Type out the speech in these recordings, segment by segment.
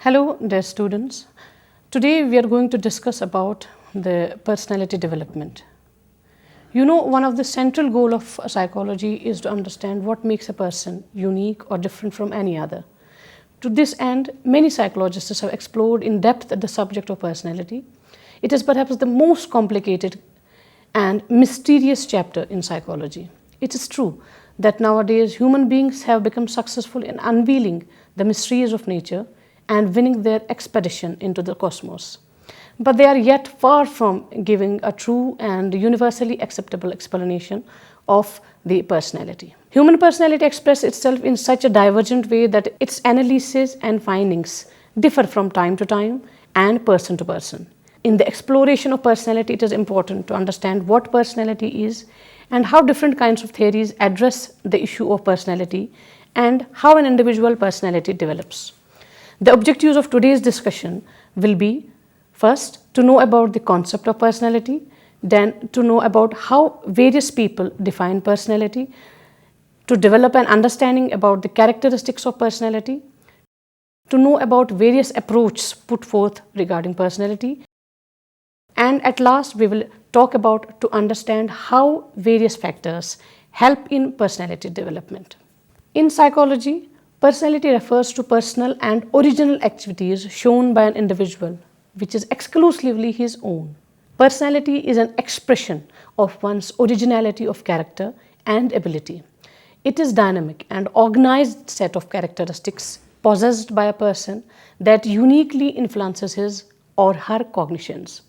Hello, dear students. Today we are going to discuss about the personality development. You know, one of the central goal of psychology is to understand what makes a person unique or different from any other. To this end, many psychologists have explored in depth the subject of personality. It is perhaps the most complicated and mysterious chapter in psychology. It is true that nowadays human beings have become successful in unveiling the mysteries of nature and winning their expedition into the cosmos. But they are yet far from giving a true and universally acceptable explanation of the personality. Human personality expresses itself in such a divergent way that its analysis and findings differ from time to time and person to person. In the exploration of personality, it is important to understand what personality is and how different kinds of theories address the issue of personality and how an individual personality develops. The objectives of today's discussion will be, first, to know about the concept of personality, then to know about how various people define personality, to develop an understanding about the characteristics of personality, to know about various approaches put forth regarding personality, and at last we will talk about to understand how various factors help in personality development. In psychology, personality refers to personal and original activities shown by an individual, which is exclusively his own. Personality is an expression of one's originality of character and ability. It is dynamic and organized set of characteristics possessed by a person that uniquely influences his or her cognitions,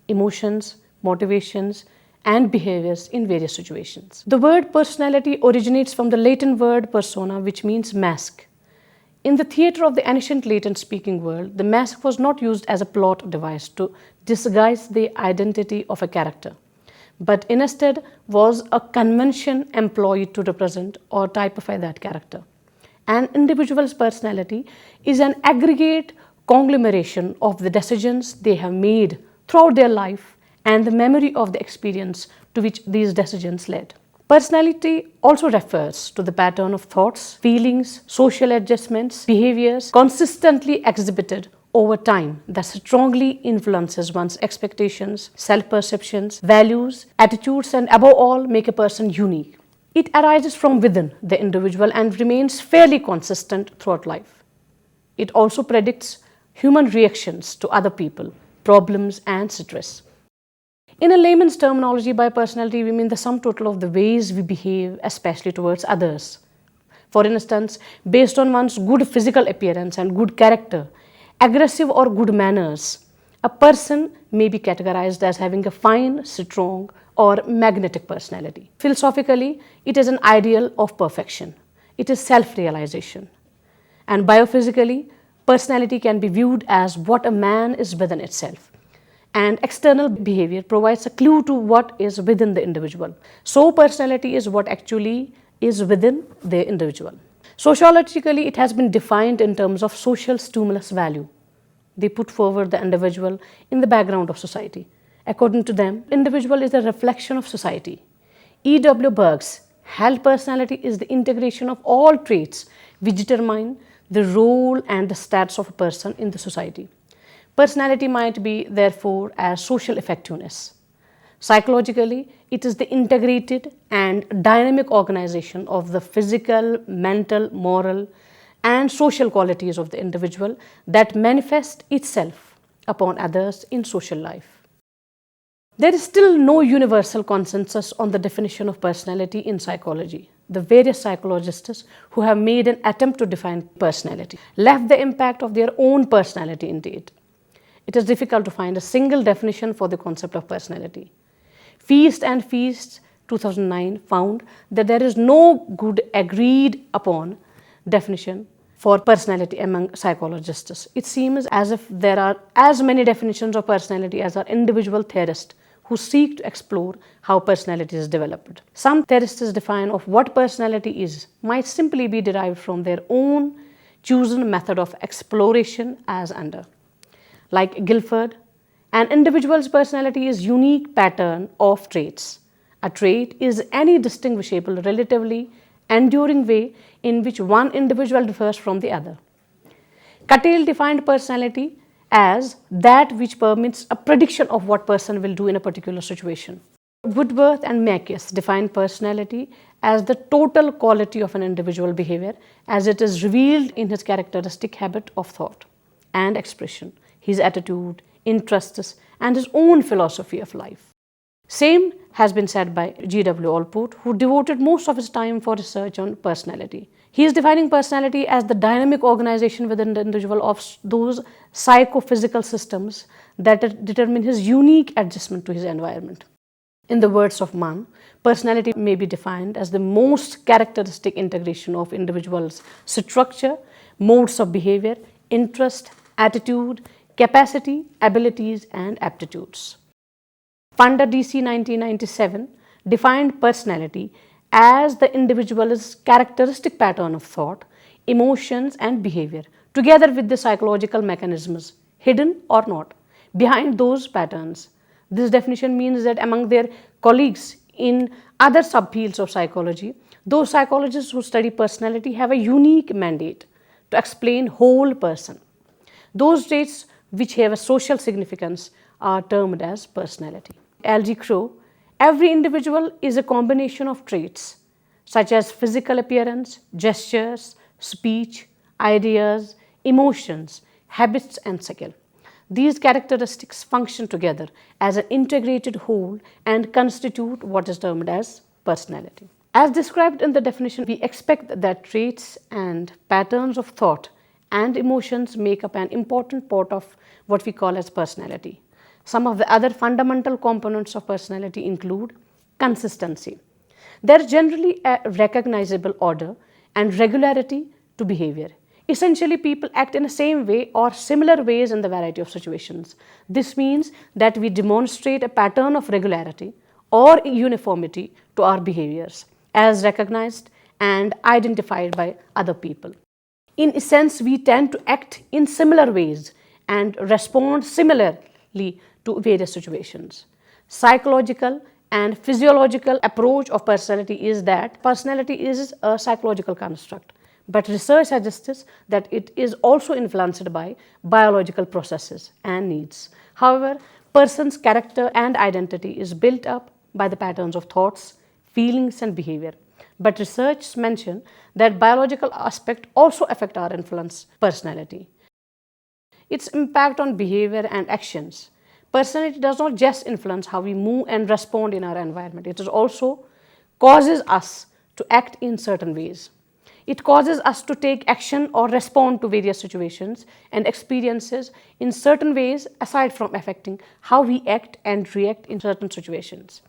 emotions, motivations, and behaviors in various situations. The word personality originates from the Latin word persona, which means mask. In the theatre of the ancient Latin-speaking world, the mask was not used as a plot device to disguise the identity of a character, but instead was a convention employed to represent or typify that character. An individual's personality is an aggregate conglomeration of the decisions they have made throughout their life and the memory of the experience to which these decisions led. Personality also refers to the pattern of thoughts, feelings, social adjustments, behaviors consistently exhibited over time that strongly influences one's expectations, self-perceptions, values, attitudes, and above all make a person unique. It arises from within the individual and remains fairly consistent throughout life. It also predicts human reactions to other people, problems, and stress. In a layman's terminology, by personality, we mean the sum total of the ways we behave, especially towards others. For instance, based on one's good physical appearance and good character, aggressive or good manners, a person may be categorized as having a fine, strong, or magnetic personality. Philosophically, it is an ideal of perfection. It is self-realization. And biophysically, personality can be viewed as what a man is within itself. And external behavior provides a clue to what is within the individual. So personality is what actually is within the individual. Sociologically, it has been defined in terms of social stimulus value. They put forward the individual in the background of society. According to them, individual is a reflection of society. E.W. Burke's held personality is the integration of all traits which determine the role and the status of a person in the society. Personality might be, therefore, as social effectiveness. Psychologically, it is the integrated and dynamic organization of the physical, mental, moral, and social qualities of the individual that manifest itself upon others in social life. There is still no universal consensus on the definition of personality in psychology. The various psychologists who have made an attempt to define personality left the impact of their own personality indeed. It is difficult to find a single definition for the concept of personality. Feast and Feast 2009 found that there is no good agreed upon definition for personality among psychologists. It seems as if there are as many definitions of personality as are individual theorists who seek to explore how personality is developed. Some theorists define of what personality is might simply be derived from their own chosen method of exploration as under. Like Guilford, an individual's personality is unique pattern of traits. A trait is any distinguishable, relatively enduring way in which one individual differs from the other. Cattell defined personality as that which permits a prediction of what person will do in a particular situation. Woodworth and Macias define personality as the total quality of an individual behavior as it is revealed in his characteristic habit of thought and expression, his attitude, interests, and his own philosophy of life. Same has been said by G.W. Allport, who devoted most of his time for research on personality. He is defining personality as the dynamic organization within the individual of those psychophysical systems that determine his unique adjustment to his environment. In the words of Mann, personality may be defined as the most characteristic integration of individuals' structure, modes of behavior, interest, attitude, capacity, abilities, and aptitudes. Funder DC 1997 defined personality as the individual's characteristic pattern of thought, emotions, and behavior, together with the psychological mechanisms, hidden or not, behind those patterns. This definition means that among their colleagues in other subfields of psychology, those psychologists who study personality have a unique mandate to explain whole person. Those traits which have a social significance are termed as personality. L.G. Crow, every individual is a combination of traits such as physical appearance, gestures, speech, ideas, emotions, habits, and skill. These characteristics function together as an integrated whole and constitute what is termed as personality. As described in the definition, we expect that traits and patterns of thought and emotions make up an important part of what we call as personality. Some of the other fundamental components of personality include consistency. There is generally a recognizable order and regularity to behavior. Essentially, people act in the same way or similar ways in the variety of situations. This means that we demonstrate a pattern of regularity or uniformity to our behaviors as recognized and identified by other people. In essence, we tend to act in similar ways and respond similarly to various situations. Psychological and physiological approach of personality is that personality is a psychological construct. But research suggests that it is also influenced by biological processes and needs. However, person's character and identity is built up by the patterns of thoughts, feelings, and behavior. But research mention that biological aspects also affect our influence personality. Its impact on behavior and actions. Personality does not just influence how we move and respond in our environment. It also causes us to act in certain ways. It causes us to take action or respond to various situations and experiences in certain ways aside from affecting how we act and react in certain situations.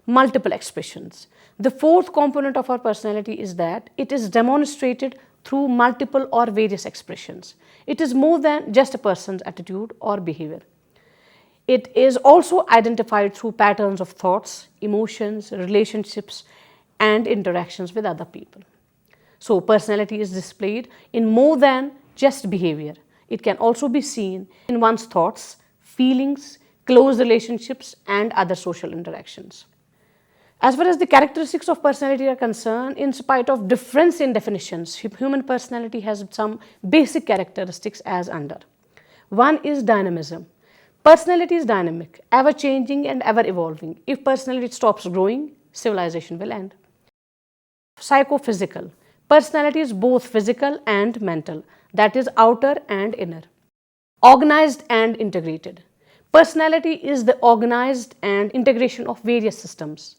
Multiple expressions. The fourth component of our personality is that it is demonstrated through multiple or various expressions. It is more than just a person's attitude or behavior. It is also identified through patterns of thoughts, emotions, relationships, and interactions with other people. So, personality is displayed in more than just behavior. It can also be seen in one's thoughts, feelings, close relationships, and other social interactions. As far as the characteristics of personality are concerned, in spite of difference in definitions, human personality has some basic characteristics as under. One is dynamism. Personality is dynamic, ever-changing and ever-evolving. If personality stops growing, civilization will end. Psychophysical. Personality is both physical and mental, that is outer and inner. Organized and integrated. Personality is the organized and integration of various systems.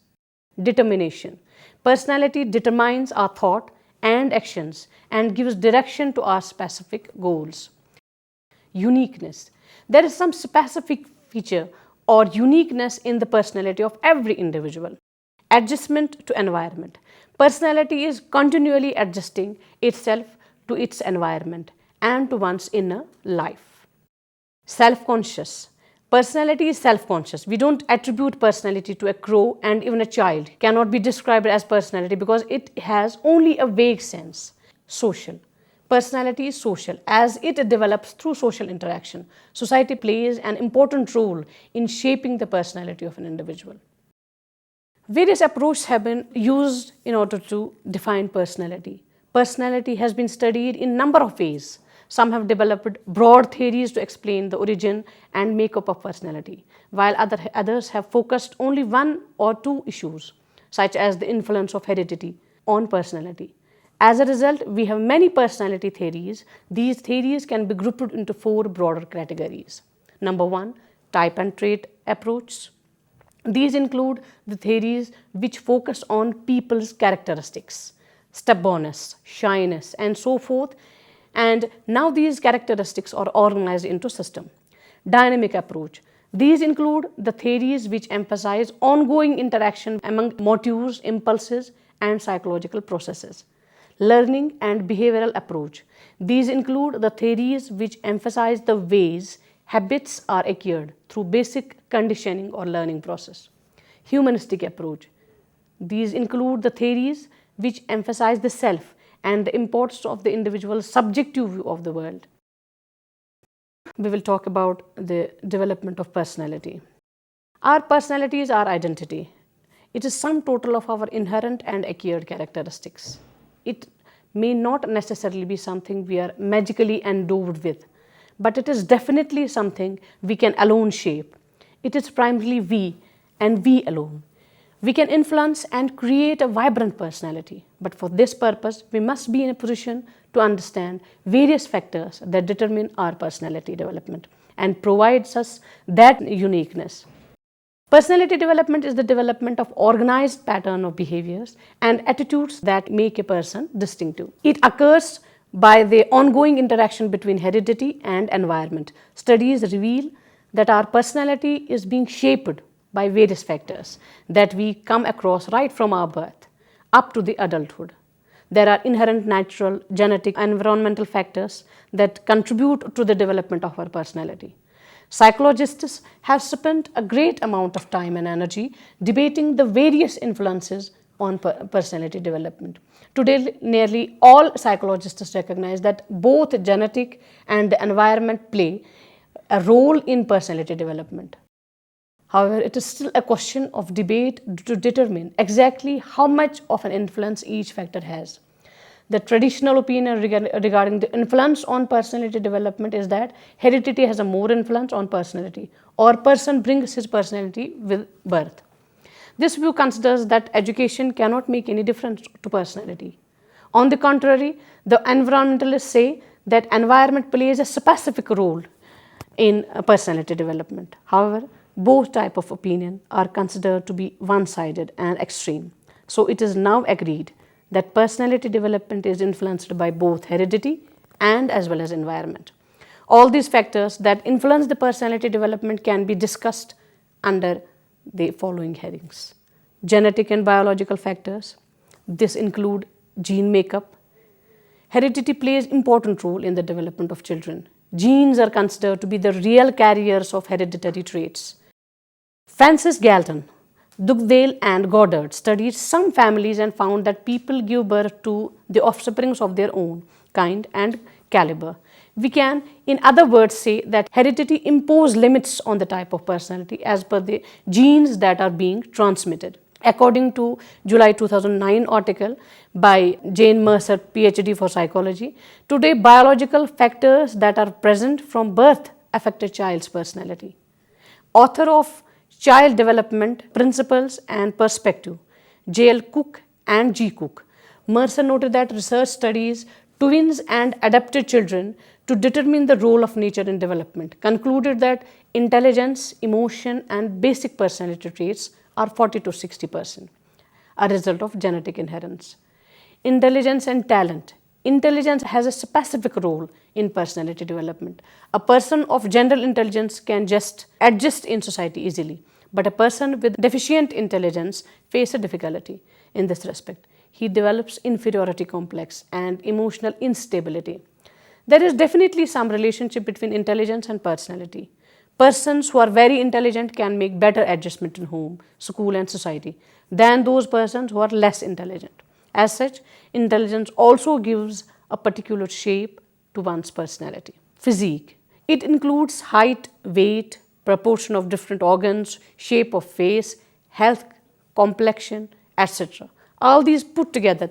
Determination. Personality determines our thought and actions and gives direction to our specific goals. Uniqueness. There is some specific feature or uniqueness in the personality of every individual. Adjustment to environment. Personality is continually adjusting itself to its environment and to one's inner life. Self-conscious. Personality is self-conscious. We don't attribute personality to a crow, and even a child cannot be described as personality because it has only a vague sense. Social. Personality is social as it develops through social interaction. Society plays an important role in shaping the personality of an individual. Various approaches have been used in order to define personality. Personality has been studied in a number of ways. Some have developed broad theories to explain the origin and makeup of personality, while others have focused only one or two issues, such as the influence of heredity on personality. As a result, we have many personality theories. These theories can be grouped into four broader categories. Number one, type and trait approach. These include the theories which focus on people's characteristics, stubbornness, shyness, and so forth. And now these characteristics are organized into system. Dynamic approach. These include the theories which emphasize ongoing interaction among motives, impulses, and psychological processes. Learning and behavioral approach. These include the theories which emphasize the ways habits are acquired through basic conditioning or learning process. Humanistic approach. These include the theories which emphasize the self and the importance of the individual's subjective view of the world. We will talk about the development of personality. Our personality is our identity. It is sum total of our inherent and acquired characteristics. It may not necessarily be something we are magically endowed with, but it is definitely something we can alone shape. It is primarily we and we alone. We can influence and create a vibrant personality, but for this purpose, we must be in a position to understand various factors that determine our personality development and provides us that uniqueness. Personality development is the development of organized pattern of behaviors and attitudes that make a person distinctive. It occurs by the ongoing interaction between heredity and environment. Studies reveal that our personality is being shaped by various factors that we come across right from our birth up to the adulthood. There are inherent natural, genetic, and environmental factors that contribute to the development of our personality. Psychologists have spent a great amount of time and energy debating the various influences on personality development. Today, nearly all psychologists recognize that both genetic and the environment play a role in personality development. However, it is still a question of debate to determine exactly how much of an influence each factor has. The traditional opinion regarding the influence on personality development is that heredity has a more influence on personality, or person brings his personality with birth. This view considers that education cannot make any difference to personality. On the contrary, the environmentalists say that environment plays a specific role in personality development. However, both types of opinion are considered to be one-sided and extreme. So it is now agreed that personality development is influenced by both heredity and as well as environment. All these factors that influence the personality development can be discussed under the following headings. Genetic and biological factors. This include gene makeup. Heredity plays important role in the development of children. Genes are considered to be the real carriers of hereditary traits. Francis Galton, Dugdale and Goddard studied some families and found that people give birth to the offsprings of their own kind and caliber. We can, in other words, say that heredity imposes limits on the type of personality as per the genes that are being transmitted. According to July 2009 article by Jane Mercer, PhD for psychology, today biological factors that are present from birth affect a child's personality. Author of Child Development Principles and Perspective, J.L. Cook and G. Cook. Mercer noted that research studies twins and adopted children to determine the role of nature in development, concluded that intelligence, emotion, and basic personality traits are 40 to 60%, a result of genetic inheritance. Intelligence and talent. Intelligence has a specific role in personality development. A person of general intelligence can just adjust in society easily, but a person with deficient intelligence faces a difficulty in this respect. He develops inferiority complex and emotional instability. There is definitely some relationship between intelligence and personality. Persons who are very intelligent can make better adjustment in home, school, and society than those persons who are less intelligent. As such, intelligence also gives a particular shape to one's personality. Physique. It includes height, weight, proportion of different organs, shape of face, health, complexion, etc. All these put together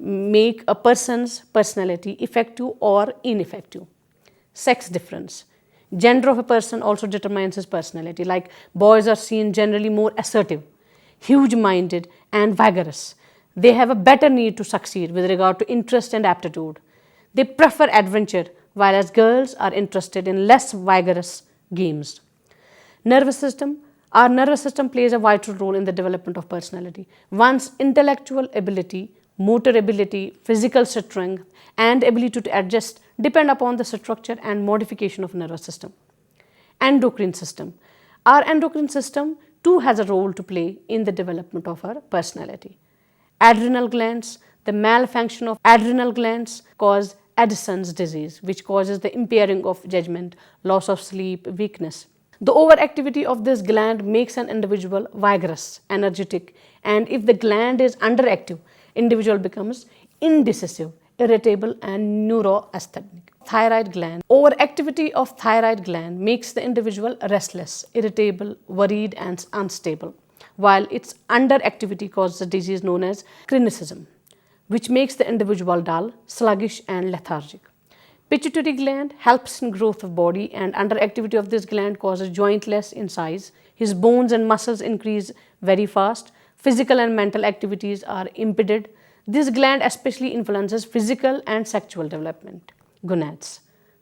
make a person's personality effective or ineffective. Sex difference. Gender of a person also determines his personality. Like boys are seen generally more assertive, huge-minded, and vigorous. They have a better need to succeed with regard to interest and aptitude. They prefer adventure, whereas girls are interested in less vigorous games. Nervous system. Our nervous system plays a vital role in the development of personality. One's intellectual ability, motor ability, physical strength, and ability to adjust depend upon the structure and modification of nervous system. Endocrine system. Our endocrine system too has a role to play in the development of our personality. Adrenal glands. The malfunction of adrenal glands cause Addison's disease, which causes the impairing of judgment, loss of sleep, weakness. The overactivity of this gland makes an individual vigorous, energetic, and if the gland is underactive, individual becomes indecisive, irritable, and neurasthenic. Thyroid gland. Overactivity of thyroid gland makes the individual restless, irritable, worried, and unstable, while its underactivity causes a disease known as criticism, which makes the individual dull, sluggish, and lethargic. Pituitary gland helps in growth of body, and underactivity of this gland causes jointless in size. His bones and muscles increase very fast. Physical and mental activities are impeded. This gland especially influences physical and sexual development. Gonads.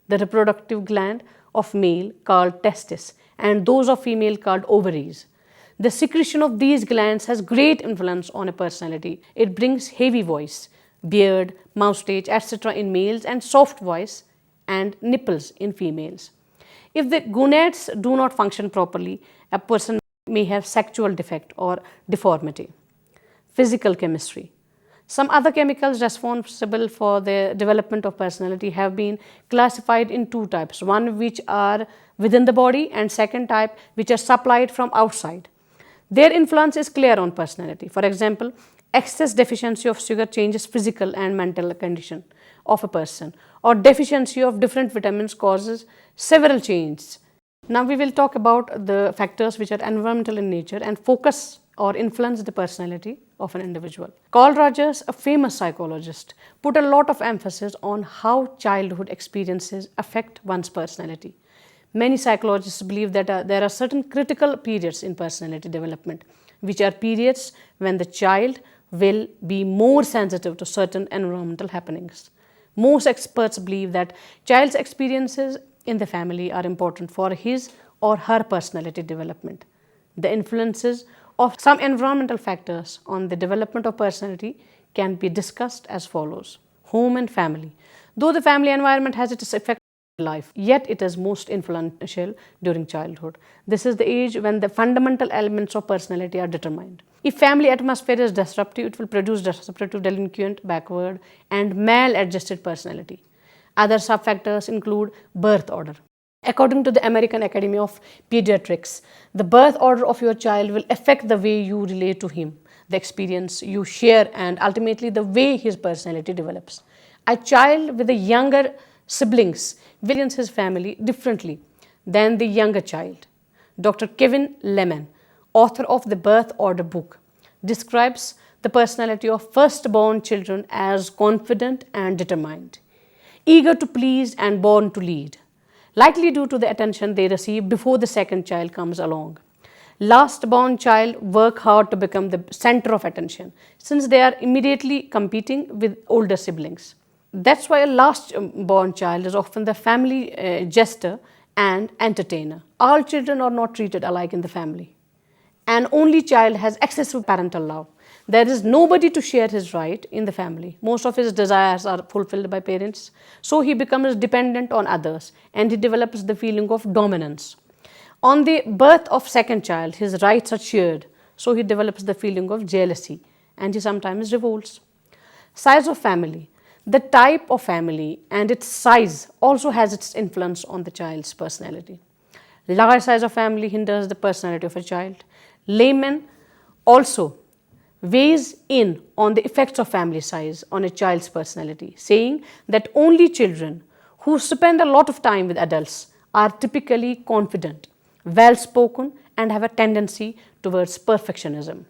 The reproductive gland of male called testis and those of female called ovaries. The secretion of these glands has great influence on a personality. It brings heavy voice, beard, moustache, etc. in males, and soft voice and nipples in females. If the gonads do not function properly, a person may have sexual defect or deformity. Physical chemistry. Some other chemicals responsible for the development of personality have been classified in two types. One which are within the body, and second type which are supplied from outside. Their influence is clear on personality. For example, excess deficiency of sugar changes physical and mental condition of a person, or deficiency of different vitamins causes several changes. Now we will talk about the factors which are environmental in nature and focus or influence the personality of an individual. Carl Rogers, a famous psychologist, put a lot of emphasis on how childhood experiences affect one's personality. Many psychologists believe that there are certain critical periods in personality development, which are periods when the child will be more sensitive to certain environmental happenings. Most experts believe that child's experiences in the family are important for his or her personality development. The influences of some environmental factors on the development of personality can be discussed as follows. Home and family. Though the family environment has its effect on life, yet it is most influential during childhood. This is the age when the fundamental elements of personality are determined. If family atmosphere is disruptive, it will produce disruptive, delinquent, backward, and maladjusted personality. Other sub-factors include birth order. According to the American Academy of Pediatrics, the birth order of your child will affect the way you relate to him, the experience you share, and ultimately the way his personality develops. A child with the younger siblings will experience his family differently than the younger child. Dr. Kevin Lemon, author of the Birth Order book, describes the personality of firstborn children as confident and determined, eager to please and born to lead, likely due to the attention they receive before the second child comes along. Last born child work hard to become the center of attention since they are immediately competing with older siblings. That's why a last born child is often the family jester and entertainer. All children are not treated alike in the family. An only child has excessive parental love. There is nobody to share his right in the family. Most of his desires are fulfilled by parents, so he becomes dependent on others and he develops the feeling of dominance. On the birth of second child, his rights are shared, so he develops the feeling of jealousy and he sometimes revolts. Size of family. The type of family and its size also has its influence on the child's personality. Large size of family hinders the personality of a child. Layman also weighs in on the effects of family size on a child's personality, saying that only children who spend a lot of time with adults are typically confident, well-spoken, and have a tendency towards perfectionism.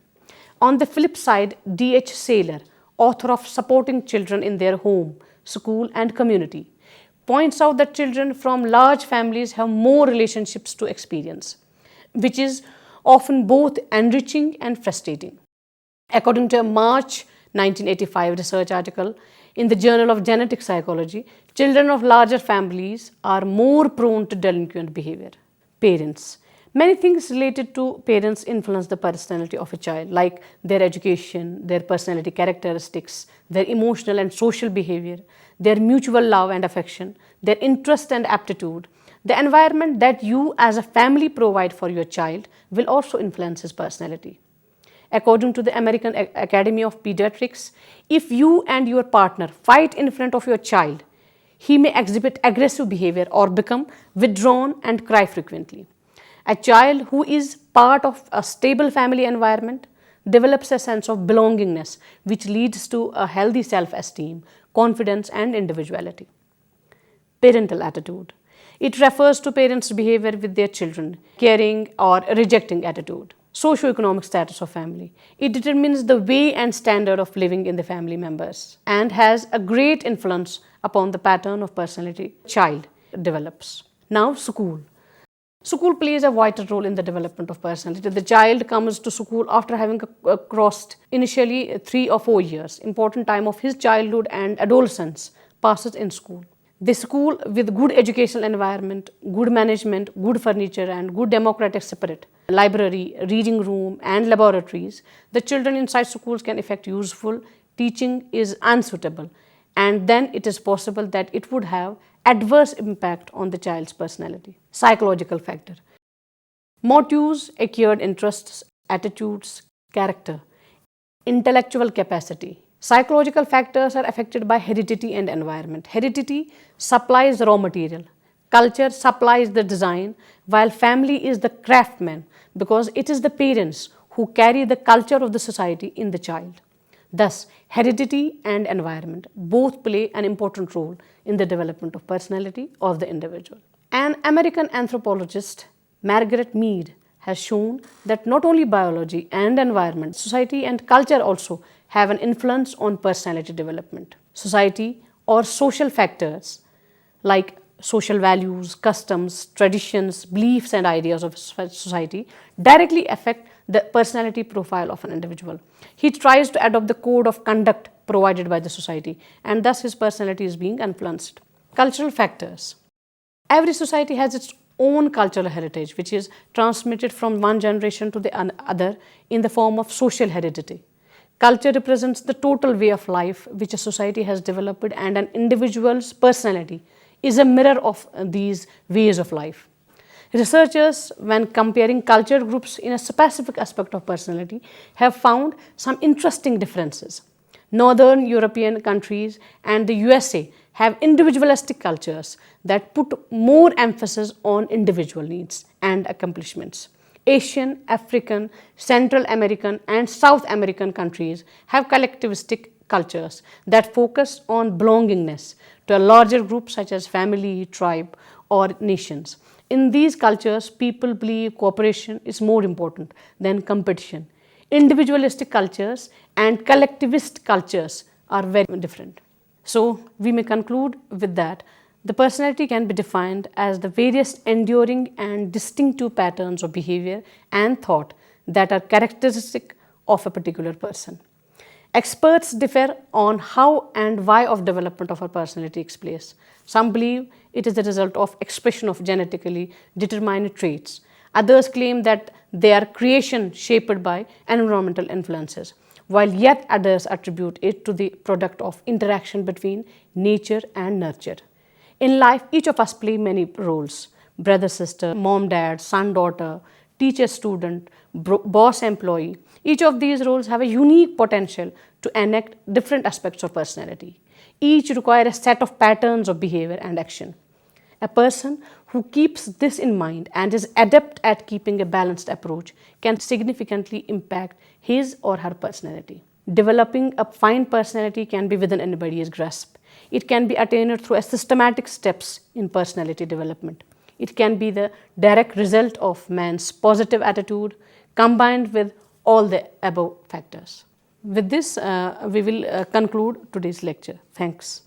On the flip side, D.H. Saylor, author of Supporting Children in Their Home, School and Community, points out that children from large families have more relationships to experience, which is often both enriching and frustrating. According to a March 1985 research article in the Journal of Genetic Psychology, children of larger families are more prone to delinquent behavior. Parents. Many things related to parents influence the personality of a child, like their education, their personality characteristics, their emotional and social behavior, their mutual love and affection, their interest and aptitude. The environment that you as a family provide for your child will also influence his personality. According to the American Academy of Pediatrics, if you and your partner fight in front of your child, he may exhibit aggressive behavior or become withdrawn and cry frequently. A child who is part of a stable family environment develops a sense of belongingness, which leads to a healthy self-esteem, confidence, and individuality. Parental attitude. It refers to parents' behavior with their children, caring or rejecting attitude. Socioeconomic status of family. It determines the way and standard of living in the family members and has a great influence upon the pattern of personality child develops. Now, school. School plays a vital role in the development of personality. The child comes to school after having crossed initially 3 or 4 years. Important time of his childhood and adolescence passes in school. The school with good educational environment, good management, good furniture and good democratic spirit, library, reading room and laboratories, the children inside schools can effect useful. Teaching is unsuitable, and then it is possible that it would have adverse impact on the child's personality. Psychological factor. Motives, acquired interests, attitudes, character, intellectual capacity. Psychological factors are affected by heredity and environment. Heredity supplies the raw material. Culture supplies the design, while family is the craftsman because it is the parents who carry the culture of the society in the child. Thus, heredity and environment both play an important role in the development of personality of the individual. An American anthropologist, Margaret Mead, has shown that not only biology and environment, society and culture also have an influence on personality development. Society or social factors like social values, customs, traditions, beliefs and ideas of society directly affect the personality profile of an individual. He tries to adopt the code of conduct provided by the society, and thus his personality is being influenced. Cultural factors. Every society has its own cultural heritage, which is transmitted from one generation to the other in the form of social heredity. Culture represents the total way of life which a society has developed, and an individual's personality is a mirror of these ways of life. Researchers, when comparing culture groups in a specific aspect of personality, have found some interesting differences. Northern European countries and the USA have individualistic cultures that put more emphasis on individual needs and accomplishments. Asian, African, Central American and South American countries have collectivistic cultures that focus on belongingness to a larger group such as family, tribe or nations. In these cultures, people believe cooperation is more important than competition. Individualistic cultures and collectivist cultures are very different. So, we may conclude with that the personality can be defined as the various enduring and distinctive patterns of behavior and thought that are characteristic of a particular person. Experts differ on how and why of development of a personality takes place. Some believe it is the result of expression of genetically determined traits. Others claim that they are creation shaped by environmental influences, while yet others attribute it to the product of interaction between nature and nurture. In life, each of us play many roles: brother, sister, mom, dad, son, daughter, teacher, student, boss, employee. Each of these roles have a unique potential to enact different aspects of personality. Each require a set of patterns of behavior and action. A person who keeps this in mind and is adept at keeping a balanced approach can significantly impact his or her personality. Developing a fine personality can be within anybody's grasp. It can be attained through a systematic steps in personality development. It can be the direct result of man's positive attitude combined with all the above factors. With this, we will conclude today's lecture. Thanks.